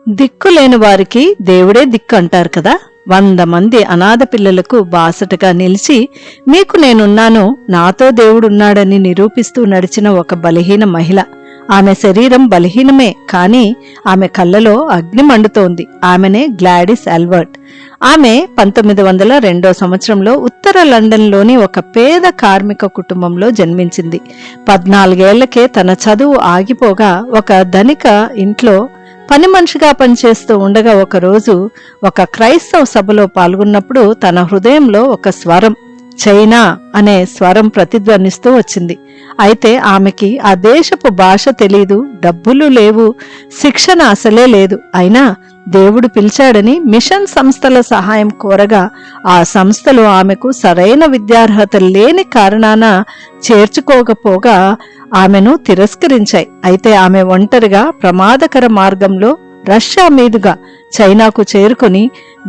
దిక్కులేని వారికి దేవుడే దిక్కు అంటారు కదా. 100 మంది అనాథ పిల్లలకు బాసటగా నిలిచి మీకు నేనున్నాను, నాతో దేవుడున్నాడని నిరూపిస్తూ నడిచిన ఒక బలహీన మహిళ. ఆమె శరీరం బలహీనమే, కానీ ఆమె కళ్ళలో అగ్ని మండుతోంది. ఆమెనే గ్లాడిస్ ఆల్బర్ట్. ఆమె 1902 సంవత్సరంలో ఉత్తర లండన్లోని ఒక పేద కార్మిక కుటుంబంలో జన్మించింది. 14 ఏళ్లకే తన చదువు ఆగిపోగా ఒక ధనిక ఇంట్లో పని మనిషిగా పనిచేస్తూ ఉండగా ఒకరోజు ఒక క్రైస్తవ సభలో పాల్గొన్నప్పుడు తన హృదయంలో ఒక స్వరం, చైనా అనే స్వరం ప్రతిధ్వనిస్తూ వచ్చింది. అయితే ఆమెకి ఆ దేశపు భాష తెలీదు, డబ్బులు లేవు, శిక్షణ అసలే లేదు. అయినా దేవుడు పిలిచాడని మిషన్ సంస్థల సహాయం కోరగా ఆ సంస్థలు ఆమెకు సరైన విద్యార్హత లేని కారణాన చేర్చుకోకపోగా ఆమెను తిరస్కరించాయి. అయితే ఆమె ఒంటరిగా ప్రమాదకర మార్గంలో రష్యా మీదుగా చైనాకు చేరుకుని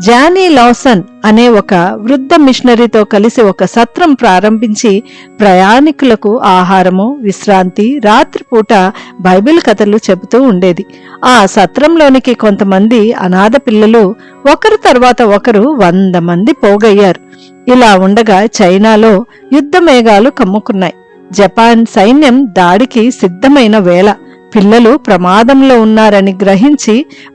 జానీ లాసన్ అనే ఒక వృద్ధ మిషనరీతో కలిసి ఒక సత్రం ప్రారంభించి ప్రయాణికులకు ఆహారము, విశ్రాంతి, రాత్రిపూట బైబిల్ కథలు చెబుతూ ఉండేది. ఆ సత్రంలోనికి కొంతమంది అనాథ పిల్లలు ఒకరు తర్వాత ఒకరు 100 మంది పోగయ్యారు. ఇలా ఉండగా చైనాలో యుద్ధ మేఘాలు కమ్ముకున్నాయి. జపాన్ సైన్యం దాడికి సిద్ధమైన వేళ పిల్లలు ప్రమాదంలో ఉన్నారని గ్రహించి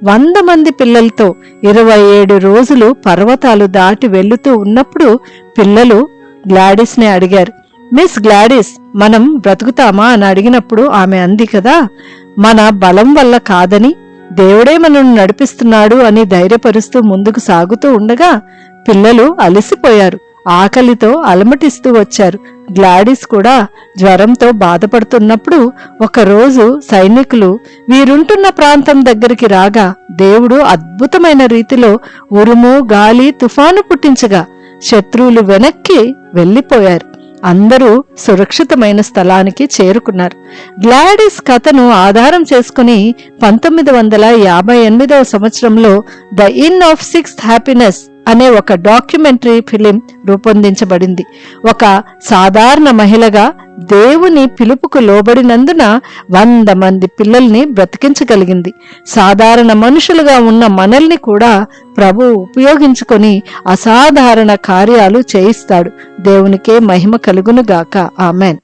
100 మంది పిల్లలతో 27 రోజులు పర్వతాలు దాటి వెళ్లుతూ ఉన్నప్పుడు పిల్లలు గ్లాడిస్ ని అడిగారు, మిస్ గ్లాడిస్, మనం బ్రతుకుతామా అని అడిగినప్పుడు ఆమె అంది కదా, మన బలం వల్ల కాదని దేవుడే మనల్ని నడిపిస్తున్నాడు అని ధైర్యపరుస్తూ ముందుకు సాగుతూ ఉండగా పిల్లలు అలసిపోయారు, ఆకలితో అలమటిస్తూ వచ్చారు. గ్లాడిస్ కూడా జ్వరంతో బాధపడుతున్నప్పుడు ఒకరోజు సైనికులు వీరుంటున్న ప్రాంతం దగ్గరికి రాగా దేవుడు అద్భుతమైన రీతిలో ఉరుము, గాలి, తుఫాను పుట్టించగా శత్రువులు వెనక్కి వెళ్లిపోయారు. అందరూ సురక్షితమైన స్థలానికి చేరుకున్నారు. గ్లాడిస్ కథను ఆధారం చేసుకుని 1958 సంవత్సరంలో the in of sixth happiness అనే ఒక డాక్యుమెంటరీ ఫిలిం రూపొందించబడింది. ఒక సాధారణ మహిళగా దేవుని పిలుపుకు లోబడినందున 100 మంది పిల్లల్ని బ్రతికించగలిగింది. సాధారణ మనుషులుగా ఉన్న మనల్ని కూడా ప్రభు ఉపయోగించుకొని అసాధారణ కార్యాలు చేయిస్తాడు. దేవునికే మహిమ కలుగునుగాక. ఆమెన్.